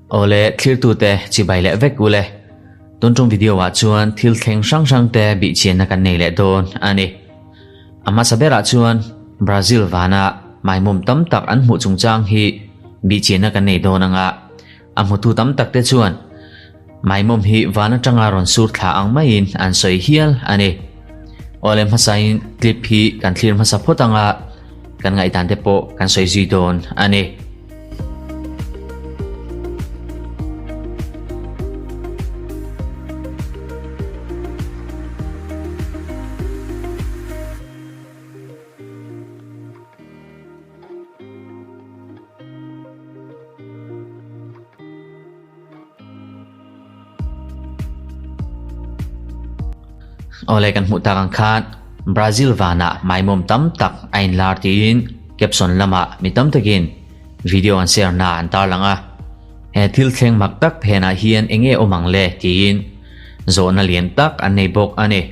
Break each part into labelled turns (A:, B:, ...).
A: Ole clear tu te chi bai le vek ule ton trong video wa chuan thil thleng sang sang te bi chen na kan nei le don ani ama sabera chuan Brazil wana mai mum tam tak an mu chung chang hi bi chen na kan nei don anga amu tu tam tak te chuan mai mum hi wana tanga ron sur thla ang mai in an soi hial ani ole masain clip hi kan thlir masa photanga kan ngai tan te po kan soi zui don ani ole kan hmu takang khat Brazil wana mai mom tam tak ain lar tin caption lama mi tam takin video an share na an tar langa he thil thleng mak tak phena hian enge omang le tin zona lian tak an nei bok ani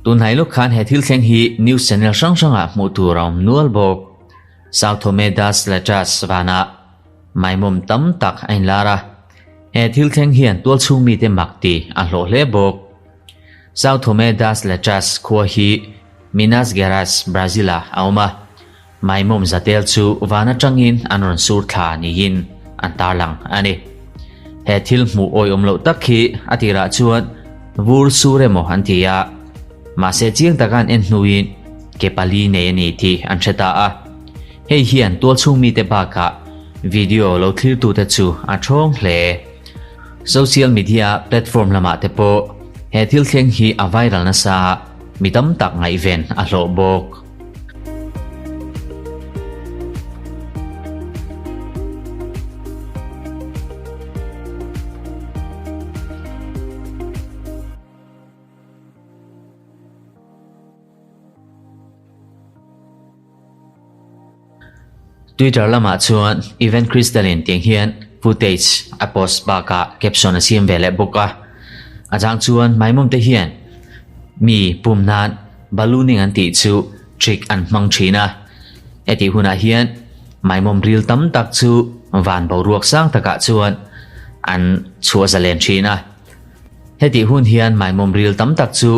A: tun hai lok khan he thil thleng hi news channel sang sanga hmu tu ram nual bok Sao Tome das Letras wana mai mom tam tak ain lara he thil thleng hian tual chung mi te mak ti a hlo hle bok Sao Tome das Letras khua hi Minas Gerais Brazila auma mai mom zatel chu wana tangin anon sur thla ni in antar lang ani he thil mu oi omlo tak hi atira chuan vur sure mo antia ma se chiang takan en hnuin ke pali ne ni thi an theta a hei hian to chung mi te ba ka video lo thlir tu te chu a thong hle social media platform lama te po he thil thleng hi a viral na sa mi tam tak ngai ven a hlo bok Twitter lama chuan event crystalline tiang hian footage a post ba ka caption a siam vele boka ajang chuan mai mom te hian mi pumnan ballooning an ti chu trick an mang thina eti huna hian mai mom ril tam tak chu van bo ruak sang taka chuan an chua zalen thina heti hun hian mai mom ril tam tak chu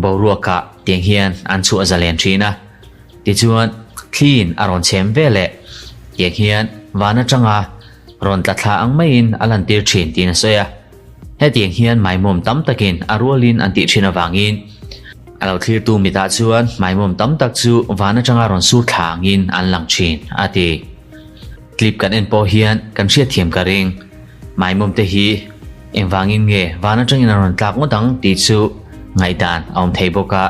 A: bo ruak ka tiang hian an chua zalen thina ti chuan clean aron chem vele tiang hian wana tanga ron tla ang main alan tir thin tin soya he tiang hian mai mom tam takin arolin an ti thina wangin alo clear tu mi ta chuan mai mom tam tak chu wana tanga ron sur thangin an lang thin ati clip kan en po hian kan sia thiam ka ring mai mom te hi em wangin nge wana tangin ron tlak mo tang ti chu ngai dan om thei boka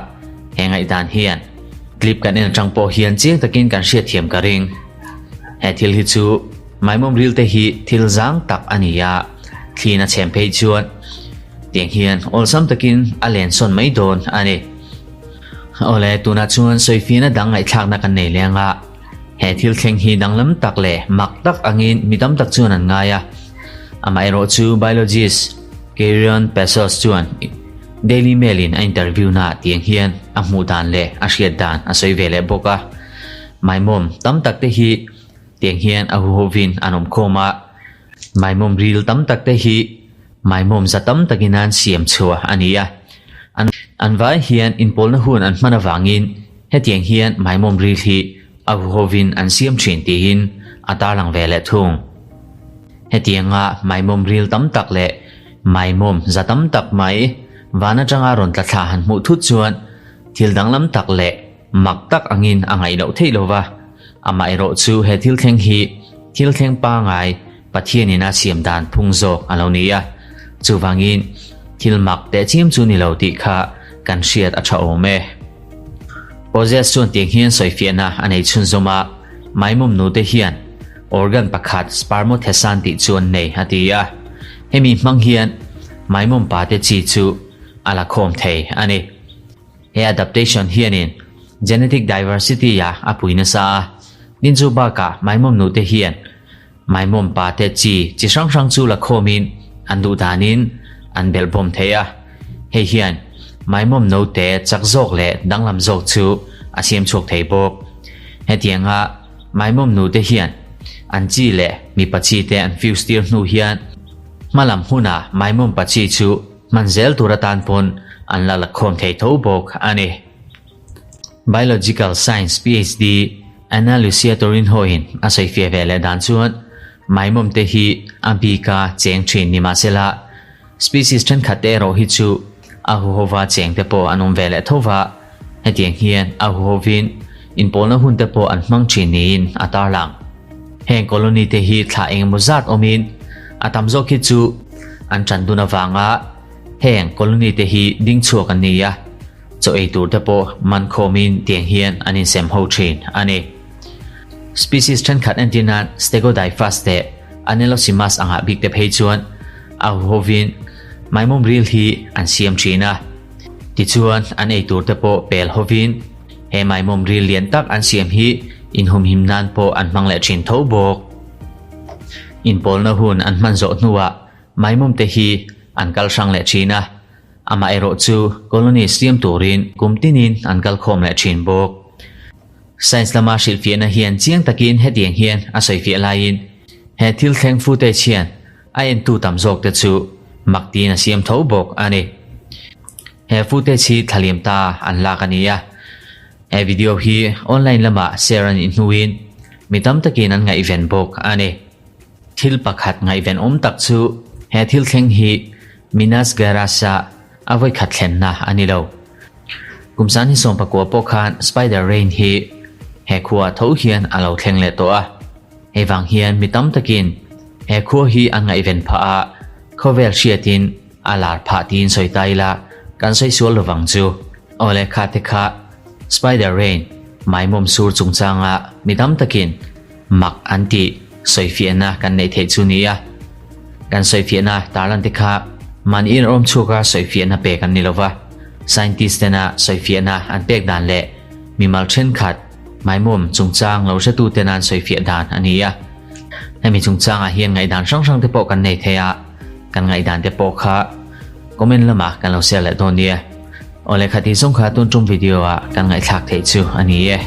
A: he ngai dan hian clip kan en tang po hian chiang takin kan sia thiam ka ring he thil hi chu mai mom ril te hi thil zang tak ania thina chem phei chuan tiang hian olsam takin alen son mai don ani ole tuna chuan soifina dangai thak na kan nei lenga he thil thleng hi danglam tak le mak tak angin midam tak chuan an ngaya amai ro chu biologist Kieran Pesos chuan Daily Mailin a interview na tiang hian a hmu dan le a hriat dan a soi vele boka mai mom tam tak te hi tiang hian a hovin anom khoma mai mom ril tam tak te hi mai mom za tam takinan siam chua ania an vai hian in polna hun an hmana wangin he tiang hian mai mom ril hi a hovin an siam thin ti hin atar lang vele thung he tianga mai mom ril tam tak le mai mom za tam tak mai wana tanga ron tla thla han mu thut chuan thil danglam tak le mak tak angin angai lo theilowa amai ro chu he thil thleng hi thil thleng pa ngai pathianina siam dan phungzo alonia chuwangin thil mak te chim chu ni lo ti kha kan hriat a tha ome possess chuan tiang hian soifiana anei chun zoma mai mom nu te hian organ pakhat spermathesan ti chuan nei hatia hemi hmang hian mai mom pa te chi chu ala khom thei ani he adaptation hianin genetic diversity ya apuina sa ninju ba ka mai mom nu te hian mai mom pa te chi sang sang chu la khomin an du danin an bel bom theya he hian mai mom no te chak zok le danglam zok chu asiam chok thei bok he tianga mai mom nu te hian an chi le mi pachi te an fuse tir nu hian malam huna mai mom pachi chu manzel turatan pon an la la khom thei tho bok ani biological science PhD Anna Lucia Torinhoin asoi fia vele dan chuan mai mom te hi ambika cheng thin ni ma sela species than khate ro hi chu ahu hova cheng te po anom vele thova hetiang hian ahu hovin in polna hun te po an hmang thinin atar lang heng colony te hi thla eng muzat omin atam zo ki chu an chanduna wanga heng colony te hi ding chuak an nia cho ei tur te po man khomin tiang hian anin sem ho thin ani species than khat antinan stegodiphytes te Anelosimus anga big te phei chuan ahu hovin mai mom ril hi an siam thina ti chuan an ei tur te po pel hovin he mai mom ril lian tak an siam hi in hum him nan po an mang le thin tho bok in pol na hun an man zo nuwa mai mom te hi an kal sang le thina ama ero chu colony siam turin kumtinin an kal khom le thin bok science lama shilfia na hian chiang takin hetiang hian asoi fia lain he thil thleng fu te chian a en tu tam jok te chu makti na siam tho bok ani he fu te chi thalim ta an la kania he video hi online lama share an inhuin mitam takin an ngai event bok ani thil pakhat ngai event tak chu he thil thleng hi Minas Garasa avoi khat thlen na ani lo kumsan hi som pakwa pokhan spider rain hi he khuwa tho hian alo thleng le to a hewang hian mitam takin he khu hi anga event pha a khovel shiatin alar pha tin soitaila kan sei sual lawang chu ole kha te kha spider rain mai mom sur chungchanga mitam takin mak anti soifiana kan nei the chu nia kan soifiana talan te kha man in rom chuka soifiana pe kan nilowa scientist na soifiana an pek dan le mi mal then khat mai mom chungchang lo se tu tenan soifia dan ania hemi chungchang a hian ngai dan sang sang te po kan nei theya kan ngai dan te po kha comment lama kan lo share le donia ole khati song kha ton tum video a kan ngai thak thei chu ania